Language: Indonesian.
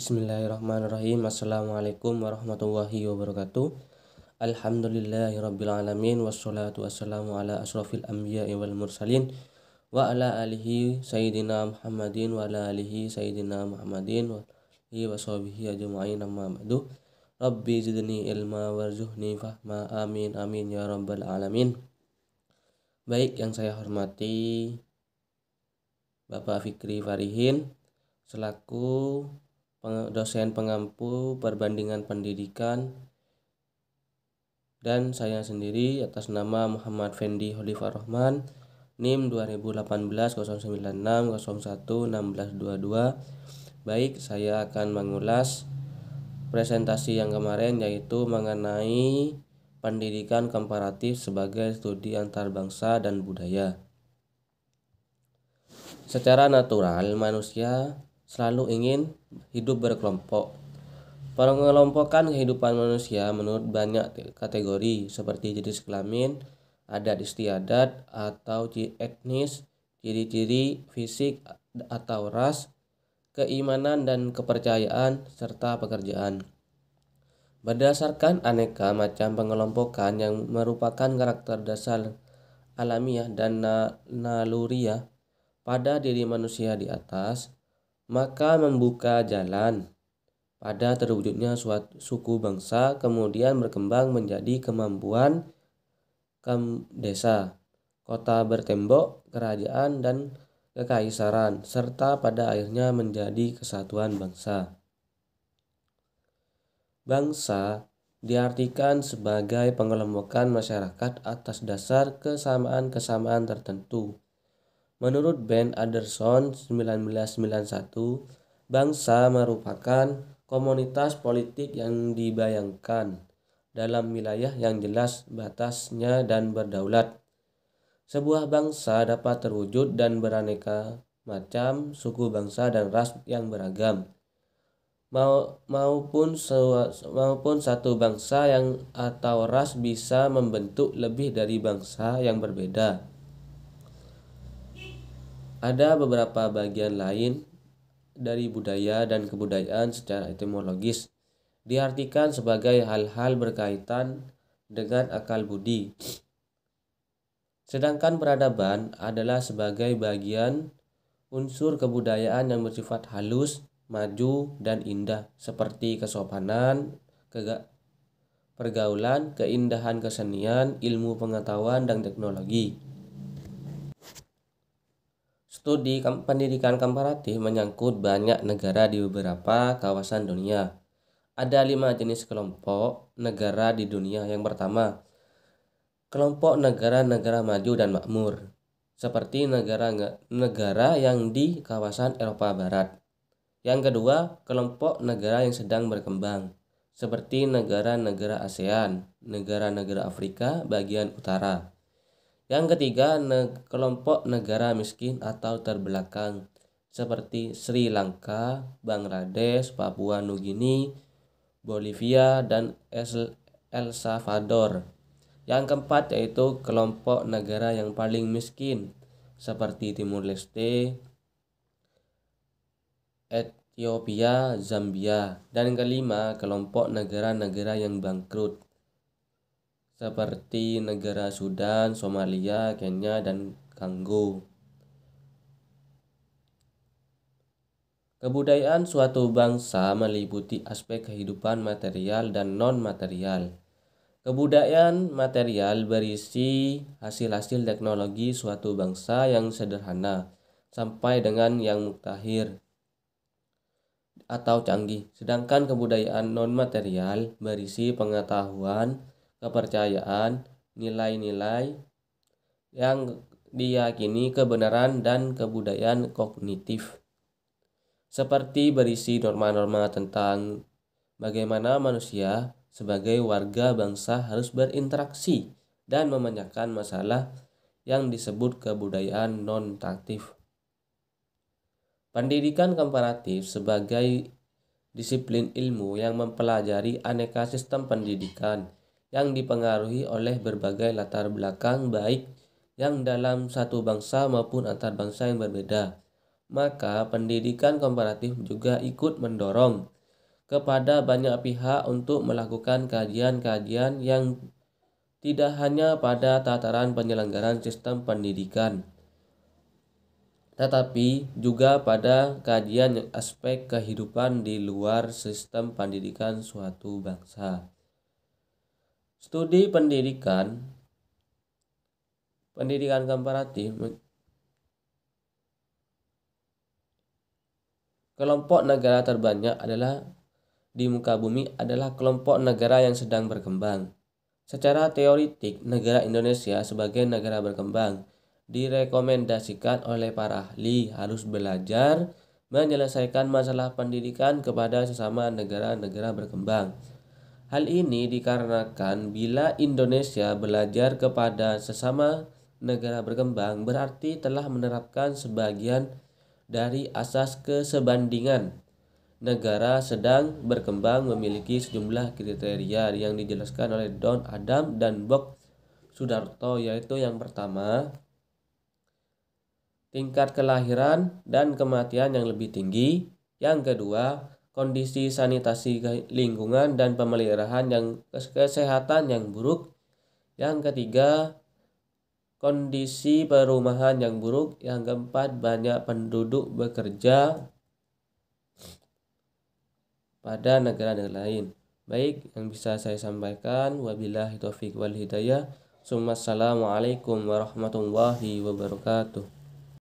Bismillahirrahmanirrahim. Assalamualaikum warahmatullahi wabarakatuh. Alhamdulillahirabbil alamin wassalatu wassalamu ala asrofil anbiya'i wal mursalin wa ala alihi sayyidina Muhammadin wa ala alihi sayyidina Muhammadin wa alihi wa sahbihi ajma'in amma ba'du. Rabbi zidni ilma warzuqni fahma, amin amin ya rabbal alamin. Baik, yang saya hormati Bapak Fikri Farihin selaku dosen pengampu perbandingan pendidikan, dan saya sendiri atas nama Muhammad Fendi Khalifah Rahman, NIM 2018-096-01-1622. Baik, saya akan mengulas presentasi yang kemarin, yaitu mengenai pendidikan komparatif sebagai studi antar bangsa dan budaya. Secara natural, manusia selalu ingin hidup berkelompok. Pengelompokan kehidupan manusia menurut banyak kategori seperti jenis kelamin, adat istiadat atau etnis, ciri-ciri fisik atau ras, keimanan dan kepercayaan, serta pekerjaan. Berdasarkan aneka macam pengelompokan yang merupakan karakter dasar alamiah dan naluriah pada diri manusia di atas, maka membuka jalan pada terwujudnya suatu suku bangsa, kemudian berkembang menjadi kemampuan desa, kota bertembok, kerajaan, dan kekaisaran, serta pada akhirnya menjadi kesatuan bangsa. Bangsa diartikan sebagai pengelompokan masyarakat atas dasar kesamaan-kesamaan tertentu. Menurut Ben Anderson 1991, bangsa merupakan komunitas politik yang dibayangkan dalam wilayah yang jelas batasnya dan berdaulat. Sebuah bangsa dapat terwujud dan beraneka macam suku bangsa dan ras yang beragam, maupun satu bangsa yang atau ras bisa membentuk lebih dari bangsa yang berbeda. Ada beberapa bagian lain dari budaya dan kebudayaan secara etimologis diartikan sebagai hal-hal berkaitan dengan akal budi. Sedangkan peradaban adalah sebagai bagian unsur kebudayaan yang bersifat halus, maju, dan indah, seperti kesopanan, pergaulan, keindahan kesenian, ilmu pengetahuan, dan teknologi. Studi pendidikan komparatif menyangkut banyak negara di beberapa kawasan dunia. Ada 5 jenis kelompok negara di dunia. Yang pertama, kelompok negara-negara maju dan makmur, seperti negara yang di kawasan Eropa Barat. Yang kedua, kelompok negara yang sedang berkembang, seperti negara-negara ASEAN, negara-negara Afrika bagian utara. Yang ketiga, kelompok negara miskin atau terbelakang, seperti Sri Lanka, Bangladesh, Papua Nugini, Bolivia, dan El Salvador. Yang keempat yaitu kelompok negara yang paling miskin, seperti Timur Leste, Ethiopia, Zambia. Dan kelima, kelompok negara-negara yang bangkrut, seperti negara Sudan, Somalia, Kenya, dan Kongo. Kebudayaan suatu bangsa meliputi aspek kehidupan material dan non-material. Kebudayaan material berisi hasil-hasil teknologi suatu bangsa yang sederhana sampai dengan yang mutakhir atau canggih. Sedangkan kebudayaan non-material berisi pengetahuan, kepercayaan, nilai-nilai yang diyakini kebenaran, dan kebudayaan kognitif, seperti berisi norma-norma tentang bagaimana manusia sebagai warga bangsa harus berinteraksi dan memecahkan masalah yang disebut kebudayaan non-taktif. Pendidikan komparatif sebagai disiplin ilmu yang mempelajari aneka sistem pendidikan yang dipengaruhi oleh berbagai latar belakang, baik yang dalam satu bangsa maupun antar bangsa yang berbeda, maka pendidikan komparatif juga ikut mendorong kepada banyak pihak untuk melakukan kajian-kajian yang tidak hanya pada tataran penyelenggaraan sistem pendidikan, tetapi juga pada kajian aspek kehidupan di luar sistem pendidikan suatu bangsa. Studi pendidikan komparatif, kelompok negara terbanyak adalah di muka bumi adalah kelompok negara yang sedang berkembang. Secara teoritik, negara Indonesia sebagai negara berkembang direkomendasikan oleh para ahli harus belajar menyelesaikan masalah pendidikan kepada sesama negara-negara berkembang. Hal ini dikarenakan bila Indonesia belajar kepada sesama negara berkembang berarti telah menerapkan sebagian dari asas kesebandingan. Negara sedang berkembang memiliki sejumlah kriteria yang dijelaskan oleh Don Adam dan Bob Sudarto, yaitu yang pertama, tingkat kelahiran dan kematian yang lebih tinggi. Yang kedua, kondisi sanitasi lingkungan dan pemeliharaan kesehatan yang buruk. Yang ketiga, kondisi perumahan yang buruk. Yang keempat, banyak penduduk bekerja pada negara-negara lain. Baik, yang bisa saya sampaikan. Wabillahi taufiq wal hidayah. Assalamualaikum warahmatullahi wabarakatuh.